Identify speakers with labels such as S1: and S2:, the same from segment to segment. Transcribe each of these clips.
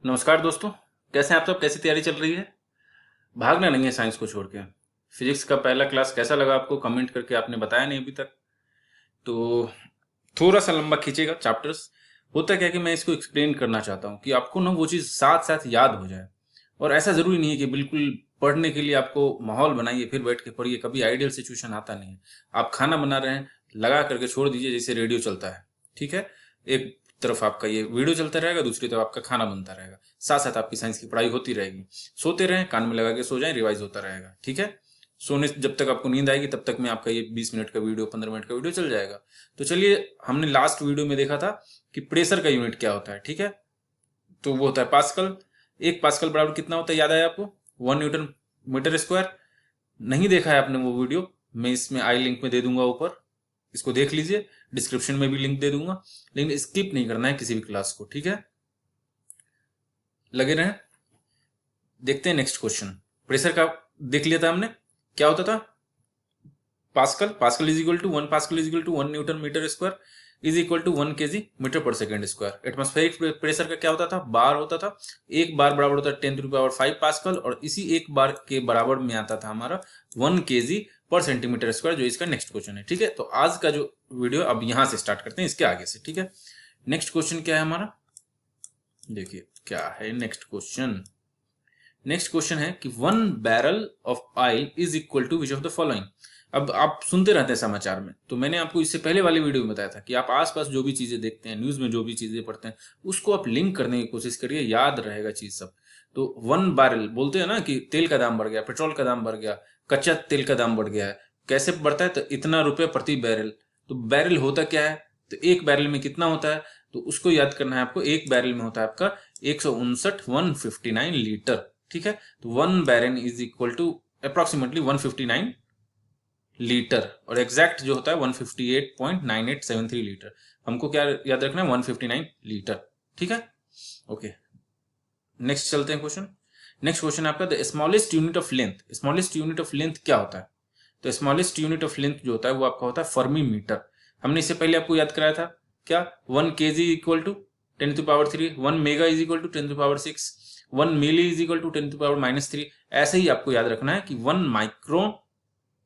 S1: नमस्कार दोस्तों। कैसे हैं आप सब? कैसी तैयारी चल रही है? भागना नहीं है साइंस को छोड़ के। फिजिक्स का पहला क्लास कैसा लगा आपको? कमेंट करके आपने बताया नहीं अभी तक, तो थोड़ा सा लंबा खींचेगा चैप्टर्स। होता क्या है कि मैं इसको एक्सप्लेन करना चाहता हूँ कि आपको ना वो चीज़ साथ साथ याद हो जाए। और ऐसा ज़रूरी नहीं है कि बिल्कुल पढ़ने के लिए आपको माहौल बनाइए फिर बैठ के पढ़िए। कभी आइडियल सिचुएशन आता नहीं है। आप खाना बना रहे हैं, लगा करके छोड़ दीजिए जैसे रेडियो चलता है। ठीक है, एक तरफ आपका ये वीडियो चलता रहेगा, दूसरी तरफ आपका खाना बनता रहेगा, साथ साथ आपकी साइंस की पढ़ाई होती रहेगी। सोते रहें, कान में लगा के सो जाएं, रिवाइज होता रहेगा। ठीक है, सोने जब तक आपको नींद आएगी तब तक में आपका ये 20 मिनट का वीडियो, 15 मिनट का वीडियो चल जाएगा। तो चलिए, हमने लास्ट वीडियो में देखा था कि प्रेशर का यूनिट क्या होता है। ठीक है, तो वो होता है पास्कल। एक पास्कल बराबर कितना होता है, याद आया आपको? 1 न्यूटन मीटर स्क्वायर। नहीं देखा है आपने वो वीडियो, मैं इसमें आई लिंक में दे दूंगा ऊपर, इसको देख लीजिए। डिस्क्रिप्शन में भी लिंक दे दूंगा, लेकिन स्किप नहीं करना है किसी भी क्लास को। ठीक है, लगे रहें। देखते हैं नेक्स्ट क्वेश्चन। प्रेशर का देख लिया था हमने, क्या होता था? Pascal, pascal is equal to 1 pascal is equal to 1 newton metre square is equal to 1 kg metre per second square. Atmospheric pressure का क्या होता था? बार होता था। एक बार बराबर होता है 10⁵ पास्कल, और इसी एक बार के बराबर में आता था हमारा 1 kg पर सेंटीमीटर स्क्वायर, जो इसका नेक्स्ट क्वेश्चन है। ठीक है, तो आज का जो वीडियो अब यहां से स्टार्ट करते हैं, इसके आगे से। ठीक है, नेक्स्ट क्वेश्चन क्या है हमारा? देखिए क्या है नेक्स्ट क्वेश्चन। नेक्स्ट क्वेश्चन है कि 1 barrel of oil is equal to which of the following. अब आप सुनते रहते हैं समाचार में, तो मैंने आपको इससे पहले वाली वीडियो में बताया था कि आप आसपास जो भी चीजें देखते हैं, न्यूज में जो भी चीजें पढ़ते हैं, उसको आप लिंक करने की कोशिश करिए, याद रहेगा चीज सब। तो 1 बैरल बोलते हैं ना कि तेल का दाम बढ़ गया, पेट्रोल का दाम बढ़ गया, कच्चा तेल का दाम बढ़ गया है। कैसे बढ़ता है? तो इतना रुपये प्रति बैरल। तो बैरल होता क्या है? तो एक बैरल में कितना होता है? तो उसको याद करना है आपको। एक बैरल में होता है आपका 159 ठीक है, तो 1 barrel is equal to approximately 159 litre, और एग्जैक्ट जो होता है 158.9873 लीटर। हमको क्या याद रखना है? 159 लीटर। ठीक है, ओके, नेक्स्ट चलते हैं क्वेश्चन। नेक्स्ट क्वेश्चन आपका, the smallest unit of length. Smallest unit of length क्या होता है? तो स्मॉलेस्ट यूनिट ऑफ लेंथ जो होता है वो आपका होता है फर्मी मीटर। हमने इससे पहले आपको याद कराया था क्या? 1 kg equal to 10⁻3, 1 mega is equal to 10⁻6, 1 milli is equal to 10⁻3। ऐसे ही आपको याद रखना है कि 1 माइक्रोन,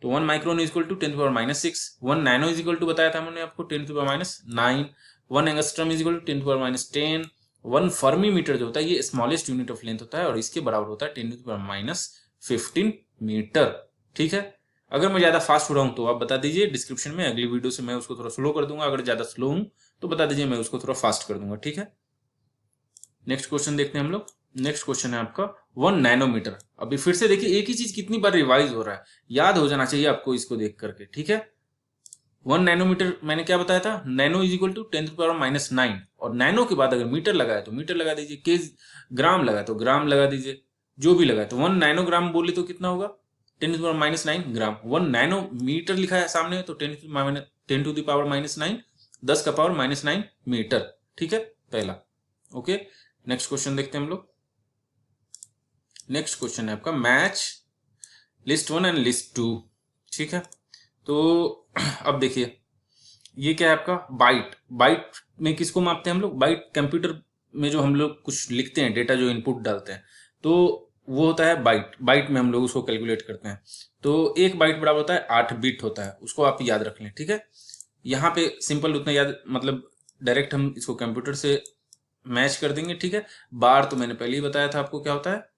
S1: तो 1 micron is equal to 10⁻6। 1 nano is equal to बताया था हमने आपको 10⁻9। 1 angstrom is equal to 10⁻10। 1 fermi metre जो होता है ये स्मॉलेस्ट यूनिट ऑफ लेंथ होता है, और इसके बराबर होता है 10⁻15 मीटर। ठीक है, अगर मैं ज्यादा फास्ट हो रहा हूं तो आप बता दीजिए डिस्क्रिप्शन में, अगली वीडियो से मैं उसको थोड़ा स्लो कर दूंगा। अगर ज्यादा स्लो हूं तो बता दीजिए, मैं उसको थोड़ा फास्ट कर दूंगा। ठीक है, नेक्स्ट क्वेश्चन देखते हैं हम लोग। नेक्स्ट क्वेश्चन है आपका 1 नैनोमीटर। अभी फिर से देखिए, एक ही चीज कितनी बार रिवाइज हो रहा है, याद हो जाना चाहिए आपको इसको देख करके। ठीक है, 1 नैनोमीटर मैंने क्या बताया था? नैनो इज इक्वल टू 10⁻9, और नैनो के बाद अगर मीटर लगाए तो मीटर लगा दीजिए, के ग्राम लगाए तो ग्राम लगा दीजिए, जो भी लगाए। तो 1 नैनोग्राम बोले तो कितना होगा? 10⁻9 ग्राम। 1 नैनोमीटर लिखा है सामने, तो 10⁻9, 10⁻9 मीटर। ठीक है, पहला। ओके, नेक्स्ट क्वेश्चन देखते हैं हम लोग। नेक्स्ट क्वेश्चन है आपका मैच लिस्ट 1 एंड लिस्ट 2। ठीक है, तो अब देखिए ये क्या है आपका? बाइट। बाइट में किसको मापते हैं हम लोग? बाइट कंप्यूटर में जो हम लोग कुछ लिखते हैं, डेटा जो इनपुट डालते हैं, तो वो होता है बाइट। बाइट में हम लोग उसको कैलकुलेट करते हैं। तो एक बाइट बराबर होता है 8 बिट होता है, उसको आप याद रख लें। ठीक है, यहाँ पे सिंपल उतना याद, मतलब डायरेक्ट हम इसको कंप्यूटर से मैच कर देंगे। ठीक है, बार तो मैंने पहले ही बताया था आपको क्या होता है,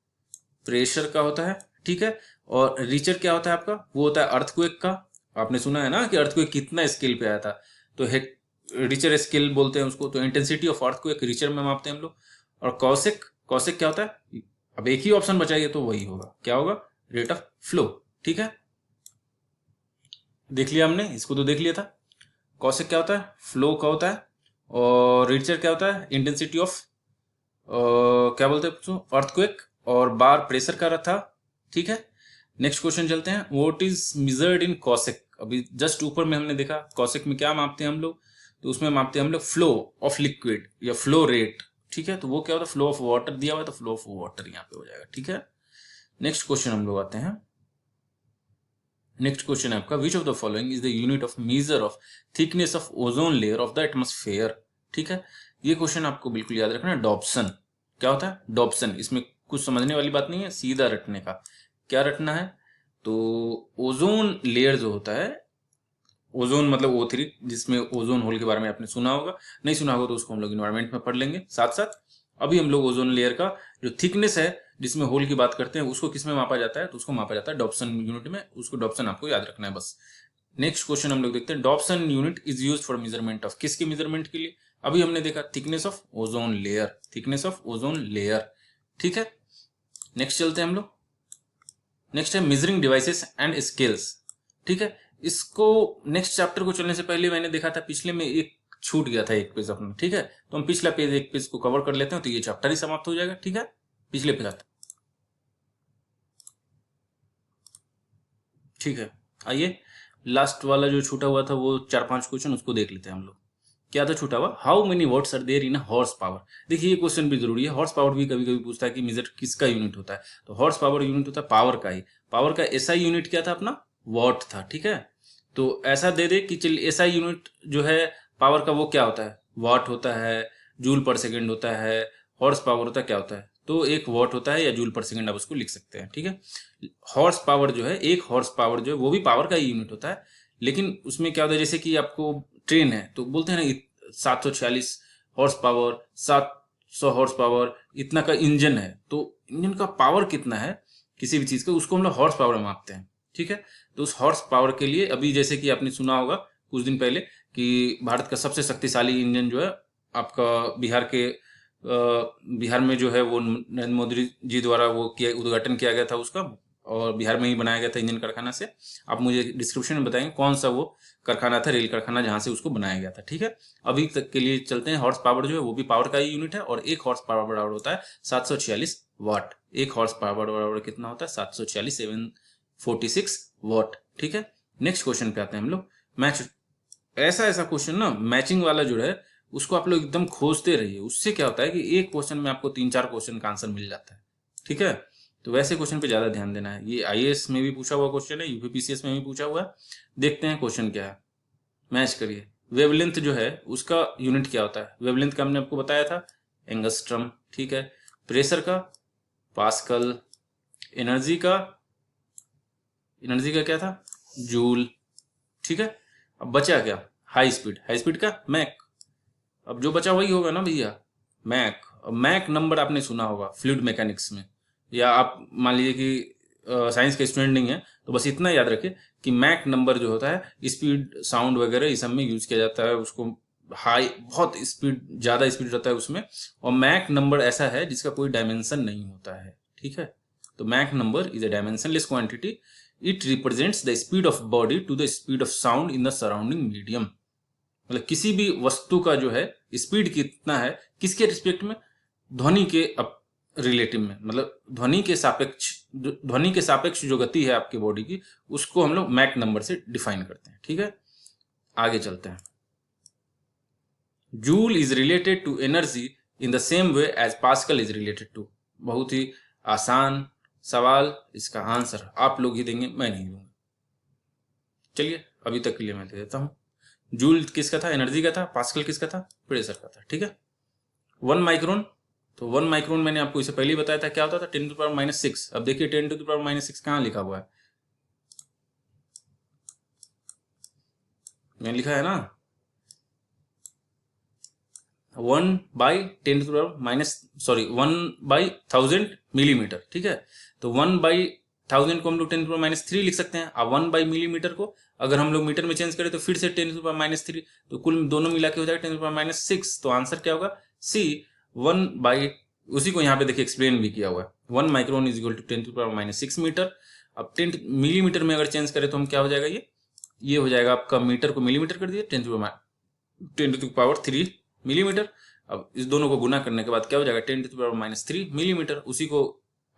S1: प्रेशर का होता है। ठीक है, और रीचर क्या होता है आपका? वो होता है अर्थक्वेक का। आपने सुना है ना कि अर्थक्वेक कितना स्केल पे आया था, तो रीचर स्केल बोलते हैं उसको। तो इंटेंसिटी ऑफ अर्थक्वेक रीचर में मापते हैं हम लोग। और कॉसेक, कॉसेक क्या होता है? अब एक ही ऑप्शन बचाइए तो वही होगा, क्या होगा? Rate of flow. ठीक है, देख लिया हमने, इसको तो देख लिया था। कॉसेक क्या होता है? फ्लो का होता है। और रीचर क्या होता है? इंटेंसिटी ऑफ क्या बोलते हैं, अर्थक्वेक। और बार प्रेशर का था। ठीक है, नेक्स्ट क्वेश्चन चलते हैं। What is measured in cosec. अभी जस्ट ऊपर में हमने देखा कॉसेक में क्या मापते हैं हम लोग, तो उसमें मापते हैं हम लोग फ्लो ऑफ लिक्विड या फ्लो रेट। ठीक है, तो वो क्या होता है? फ्लो ऑफ वाटर दिया हुआ है, तो फ्लो ऑफ वाटर यहाँ पे हो जाएगा। ठीक है, नेक्स्ट क्वेश्चन हम लोग आते हैं। नेक्स्ट क्वेश्चन है आपका, विच of the following is the unit of measure of thickness of ozone layer of the atmosphere. ठीक है, ये क्वेश्चन आपको बिल्कुल याद रखना है, डॉप्सन। क्या होता है? डॉप्सन। इसमें कुछ समझने वाली बात नहीं है, सीधा रटने का। क्या रटना है? तो ओजोन लेयर जो होता है, ओजोन मतलब O3, जिसमें ओजोन होल के बारे में आपने सुना होगा, नहीं सुना होगा तो उसको हम लोग इन्वायरमेंट में पढ़ लेंगे साथ साथ। अभी हम लोग ओजोन लेयर का जो थिकनेस है जिसमें होल की बात करते हैं, उसको किस में मापा जाता है? तो उसको मापा जाता है डॉप्सन यूनिट में। उसको डॉप्सन आपको याद रखना है बस। नेक्स्ट क्वेश्चन हम लोग देखते हैं, Dobson unit is used for measurement of, किसके मेजरमेंट के लिए? अभी हमने देखा thickness of ozone layer, thickness of ozone layer. ठीक है, नेक्स्ट चलते हैं हम लोग। नेक्स्ट है मेजरिंग डिवाइसेस एंड स्केल्स। ठीक है, इसको नेक्स्ट चैप्टर को चलने से पहले मैंने देखा था, पिछले में एक छूट गया था, एक पेज अपना। ठीक है, तो हम पिछला पेज, एक पेज को कवर कर लेते हैं तो ये चैप्टर ही समाप्त हो जाएगा। ठीक है, पिछले पेज आते हैं। ठीक है, आइए लास्ट वाला जो छूटा हुआ था वो 4-5 क्वेश्चन उसको देख लेते हैं हम लोग। क्या था छूटा हुआ? How many watts are there in horsepower. देखिए ये क्वेश्चन भी जरूरी है, हॉर्स पावर भी कभी कभी पूछता है कि मेजर किसका यूनिट होता है, तो हॉर्स पावर यूनिट होता है पावर का ही। पावर का एसआई यूनिट क्या था अपना? वॉट था। ठीक है, तो ऐसा दे दे कि चल एसआई यूनिट जो है पावर का वो क्या होता है? वॉट होता है, जूल पर सेकेंड होता है, हॉर्स पावर होता है क्या होता है? तो एक वॉट होता है या जूल पर सेकेंड, आप उसको लिख सकते हैं। ठीक है, हॉर्स पावर जो है, एक हॉर्स पावर जो है वो भी पावर का ही यूनिट होता है, लेकिन उसमें क्या होता है, जैसे कि आपको ट्रेन है तो बोलते हैं ना 746 हॉर्स पावर, 700 हॉर्स पावर, इतना का इंजन है, तो इंजन का पावर कितना है किसी भी चीज का, उसको हम लोग हॉर्स पावर में मापते हैं। ठीक है, तो उस हॉर्स पावर के लिए अभी जैसे कि आपने सुना होगा कुछ दिन पहले कि भारत का सबसे शक्तिशाली इंजन जो है आपका बिहार में जो है वो नरेंद्र मोदी जी द्वारा वो किया, उद्घाटन किया गया था उसका, और बिहार में ही बनाया गया था इंजन कारखाना से। आप मुझे डिस्क्रिप्शन में बताएंगे कौन सा वो कारखाना था, रेल कारखाना, जहां से उसको बनाया गया था। ठीक है, अभी तक के लिए चलते हैं। हॉर्स पावर जो है वो भी पावर का ही यूनिट है, और एक हॉर्स पावर बराबर होता है 746 वाट। एक हॉर्स पावर बराबर कितना होता है? 746, 746 वाट। ठीक है, नेक्स्ट क्वेश्चन पे आते हैं हम लोग। मैच, ऐसा ऐसा क्वेश्चन ना मैचिंग वाला जो है उसको आप लोग एकदम खोजते रहिए, उससे क्या होता है कि एक क्वेश्चन में आपको 3-4 क्वेश्चन का आंसर मिल जाता है। ठीक है, तो वैसे क्वेश्चन पे ज्यादा ध्यान देना है। ये आईएएस में भी पूछा हुआ क्वेश्चन है, यूपीपीसीएस में भी पूछा हुआ है। देखते हैं क्वेश्चन क्या है, मैच करिए। वेवलेंथ जो है उसका यूनिट क्या होता है? वेवलेंथ का हमने आपको बताया था एंगस्ट्रम। ठीक है, प्रेशर का पास्कल, एनर्जी का, एनर्जी का क्या था? जूल। ठीक है, अब बचा क्या? हाई स्पीड, हाई स्पीड का मैक। अब जो बचा वही होगा ना भैया, मैक। अब मैक नंबर आपने सुना होगा फ्लूइड मैकेनिक्स में, या आप मान लीजिए कि साइंस के स्टूडेंट नहीं है तो बस इतना याद रखिए कि मैक नंबर जो होता है स्पीड, साउंड वगैरह इस सब में यूज किया जाता है उसको। हाई, बहुत स्पीड, ज्यादा स्पीड रहता है उसमें, और मैक नंबर ऐसा है जिसका कोई डायमेंशन नहीं होता है। ठीक है, तो Mach number is a dimensionless quantity, it represents the speed of body to the speed of sound in the surrounding medium. मतलब किसी भी वस्तु का जो है स्पीड कितना है, किसके रिस्पेक्ट में? ध्वनि के रिलेटिव में, मतलब ध्वनि के सापेक्ष जो गति है आपकी बॉडी की, उसको हम लोग मैक नंबर से डिफाइन करते हैं। ठीक है, आगे चलते हैं। Joule is related to energy in the same way as pascal is related to. बहुत ही आसान सवाल, इसका आंसर आप लोग ही देंगे, मैं नहीं दूंगा। चलिए अभी तक के लिए मैं दे देता हूं। जूल किसका था? एनर्जी का था। पास्कल किसका था? प्रेशर का था। ठीक है, 1 माइक्रोन, तो 1 माइक्रोन मैंने आपको इससे पहले ही बताया था क्या होता था? 10⁻⁻⁶। अब देखिए 10⁻⁻⁶ कहाँ लिखा हुआ है? मैंने लिखा है ना 1/10⁻⁻1/1000 मिलीमीटर। ठीक है, तो 1/1000 को हम लोग 10⁻⁻3 लिख सकते हैं। अब 1/मिलीमीटर को अगर हम लोग मीटर में चेंज करें तो फिर से 10⁻⁻3, तो कुल दोनों मिला के हो जाएगा 10⁻⁻6। तो आंसर क्या होगा? सी, 1/, उसी को यहाँ पे देखिए एक्सप्लेन भी किया हुआ है। 1 micron is equal to 10⁻�6 metre. अब 10 मिलीमीटर में अगर चेंज करें तो हम क्या हो जाएगा? ये हो जाएगा आपका, मीटर को मिलीमीटर कर दिए, 10⁻³ मिलीमीटर। अब इस दोनों को गुना करने के बाद क्या हो जाएगा? 10⁻³ मिलीमीटर। उसी को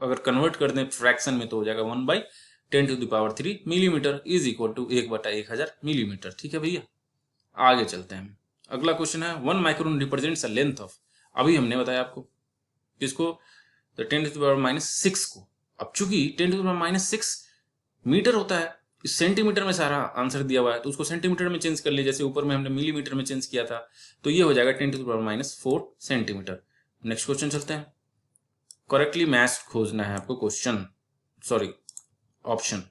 S1: अगर कन्वर्ट कर दें फ्रैक्शन में तो हो जाएगा 1/10⁻³ millimetre is equal to 1/1000 millimetre. ठीक है भैया, आगे चलते हैं। अगला क्वेश्चन है 1 micron represents the length of. अभी हमने बताया आपको किसको? तो 10⁻⁻6 को। अब चूंकि 10⁻⁻6 मीटर होता है, इस सेंटीमीटर में सारा आंसर दिया हुआ है, तो उसको सेंटीमीटर में चेंज कर ले, जैसे ऊपर में हमने मिलीमीटर में चेंज किया था, तो ये हो जाएगा 10⁻⁴ सेंटीमीटर। नेक्स्ट क्वेश्चन चलते हैं। करेक्टली मैच खोजना है आपको क्वेश्चन, सॉरी ऑप्शन।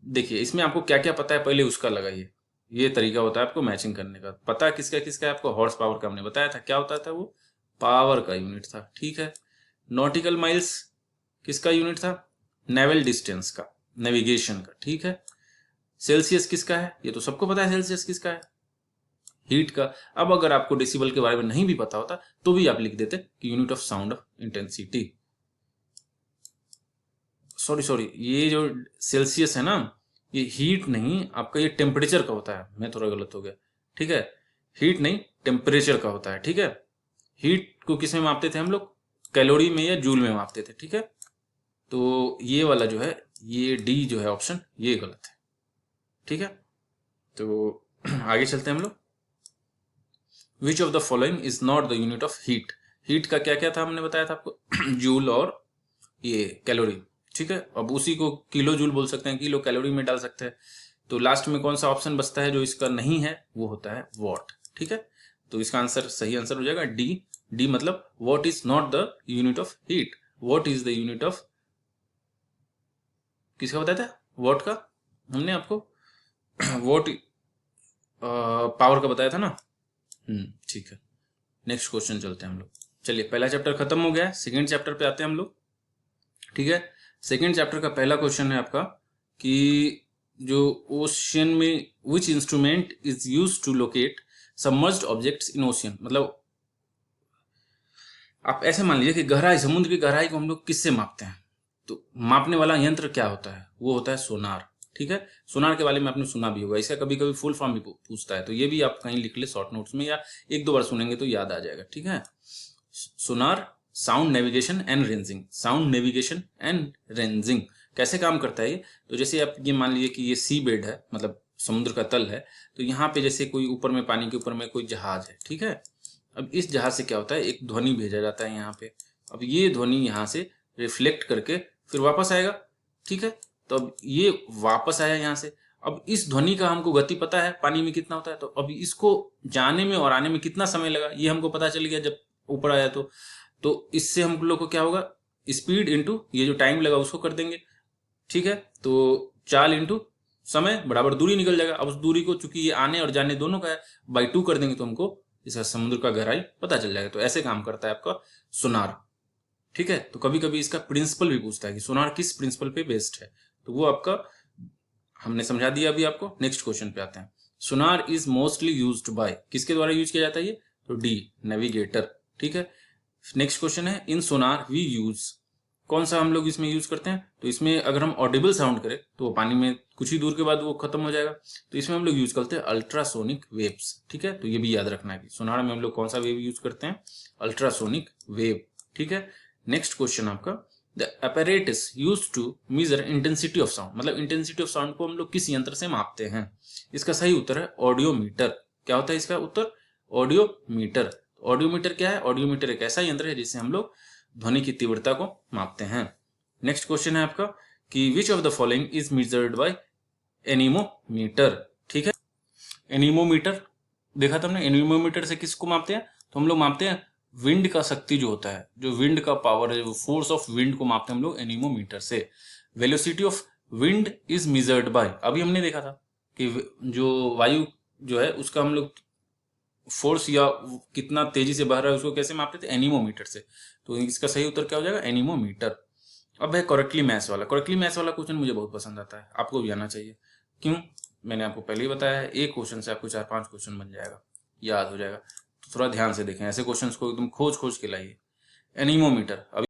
S1: देखिए इसमें आपको क्या क्या पता है पहले उसका लगाइए, ये तरीका होता है आपको मैचिंग करने का। पता किसका किसका है आपको? हॉर्स पावर का हमने बताया था, क्या होता था वो? पावर का यूनिट था, ठीक है। नॉटिकल माइल्स किसका यूनिट था? नेवल डिस्टेंस का, नेविगेशन का, ठीक है। सेल्सियस किसका है? ये तो सबको पता है सेल्सियस किसका है, हीट का। अब अगर आपको डेसिबल के बारे में नहीं भी पता होता तो भी आप लिख देते कि unit of sound of intensity, sorry ये जो सेल्सियस है ना, ये हीट नहीं आपका, ये टेम्परेचर का होता है। मैं थोड़ा गलत हो गया, ठीक है। हीट नहीं टेम्परेचर का होता है, ठीक है। हीट को किस में मापते थे हम लोग? कैलोरी में या जूल में मापते थे, ठीक है। तो ये वाला जो है, ये डी जो है ऑप्शन, ये गलत है, ठीक है। तो आगे चलते हैं हम लोग। विच of the following is not the unit of heat? Heat का क्या क्या था हमने बताया था आपको? जूल और ये कैलोरी, ठीक है। अब उसी को किलो जूल बोल सकते हैं, किलो कैलोरी में डाल सकते हैं। तो लास्ट में कौन सा ऑप्शन बचता है जो इसका नहीं है? वो होता है वॉट, ठीक है। तो इसका आंसर, सही आंसर हो जाएगा डी। डी मतलब what is not the unit of heat, what is the unit of, किसका बताया था वॉट का हमने आपको? वॉट पावर का बताया था ना। ठीक है। नेक्स्ट क्वेश्चन चलते हैं हम लोग। चलिए पहला चैप्टर खत्म हो गया है, सेकेंड चैप्टर पे आते हैं हम लोग, ठीक है। सेकेंड चैप्टर का पहला क्वेश्चन है आपका कि जो ओशियन में which instrument is use to locate submerged objects in ocean. मतलब आप ऐसे मान लीजिए कि गहराई, समुद्र की गहराई को हम लोग किससे मापते हैं? तो मापने वाला यंत्र क्या होता है? वो होता है सोनार, ठीक है। सोनार के बारे में आपने सुना भी होगा, इसका कभी कभी फुल फॉर्म भी पूछता है, तो ये भी आप कहीं लिख ले शॉर्ट नोट्स में, या एक दो बार सुनेंगे तो याद आ जाएगा, ठीक है। Sonar sound navigation and ranging, sound navigation and ranging कैसे काम करता है ये? तो जैसे आप ये मान लीजिए कि ये सी बेड है, मतलब समुद्र का तल है, तो यहाँ पे जैसे कोई ऊपर में, पानी के ऊपर में कोई जहाज है, ठीक है। अब इस जहाज से क्या होता है, एक ध्वनि भेजा जाता है यहाँ पे। अब ये ध्वनि यहाँ से रिफ्लेक्ट करके फिर वापस आएगा, ठीक है। तो अब ये वापस आया यहाँ से। अब इस ध्वनि का हमको गति पता है पानी में कितना होता है, तो अब इसको जाने में और आने में कितना समय लगा ये हमको पता चल गया जब ऊपर आया। तो इससे हम लोग को क्या होगा, स्पीड इंटू ये जो टाइम लगा उसको कर देंगे, ठीक है। तो चाल इंटू समय बराबर दूरी निकल जाएगा। अब उस दूरी को, चूंकि ये आने और जाने दोनों का है, बाई 2 कर देंगे तो हमको इसका समुद्र का गहराई पता चल जाएगा। तो ऐसे काम करता है आपका सोनार, ठीक है। तो कभी कभी इसका प्रिंसिपल भी पूछता है कि सोनार किस प्रिंसिपल पे बेस्ड है, तो वो आपका हमने समझा दिया अभी आपको। नेक्स्ट क्वेश्चन पे आते हैं। सोनार इज मोस्टली यूज्ड बाय, किसके द्वारा यूज किया जाता है ये? तो डी, नेविगेटर, ठीक है। नेक्स्ट क्वेश्चन है इन सोनार वी यूज, कौन सा हम लोग इसमें यूज करते हैं? तो इसमें अगर हम ऑडिबल साउंड करें तो वो पानी में कुछ ही दूर के बाद वो खत्म हो जाएगा, तो इसमें हम लोग यूज करते हैं अल्ट्रासोनिक वेव्स, ठीक है। तो ये भी याद रखना है कि सोनार में हम लोग कौन सा वेव यूज करते हैं? अल्ट्रासोनिक वेव, ठीक है। नेक्स्ट क्वेश्चन आपका, the apparatus use to measure intensity of sound, मतलब इंटेंसिटी ऑफ साउंड को हम लोग किस यंत्र से मापते हैं? इसका सही उत्तर है ऑडियोमीटर। क्या होता है इसका उत्तर? ऑडियोमीटर। ऑडियोमीटर क्या है? ऑडियोमीटर एक ऐसा यंत्र है जिससे हम लोग ध्वनि की तीव्रता को मापते हैं। नेक्स्ट क्वेश्चन है आपका कि विच of the following is measured by anemometer, ठीक है। एनीमोमीटर देखा था हमने, एनीमोमीटर से किसको मापते हैं? तो हम लोग मापते हैं विंड का शक्ति जो होता है, जो विंड का पावर है, फोर्स ऑफ विंड को मापते हैं हम लोग एनीमोमीटर से। Velocity of wind is measured by, अभी हमने देखा था कि जो वायु जो है उसका हम लोग फोर्स या कितना तेजी से बह रहा है उसको कैसे मापते थे? एनीमोमीटर से। तो इसका सही उत्तर क्या हो जाएगा? एनीमोमीटर। अब है करेक्टली मैच वाला। करेक्टली मैच वाला क्वेश्चन मुझे बहुत पसंद आता है, आपको भी आना चाहिए। क्यों? मैंने आपको पहले ही बताया है, एक क्वेश्चन से आपको 4-5 क्वेश्चन बन जाएगा, याद हो जाएगा। तो थोड़ा ध्यान से देखें, ऐसे क्वेश्चंस को एकदम खोज खोज के लाइए। एनीमोमीटर, अभी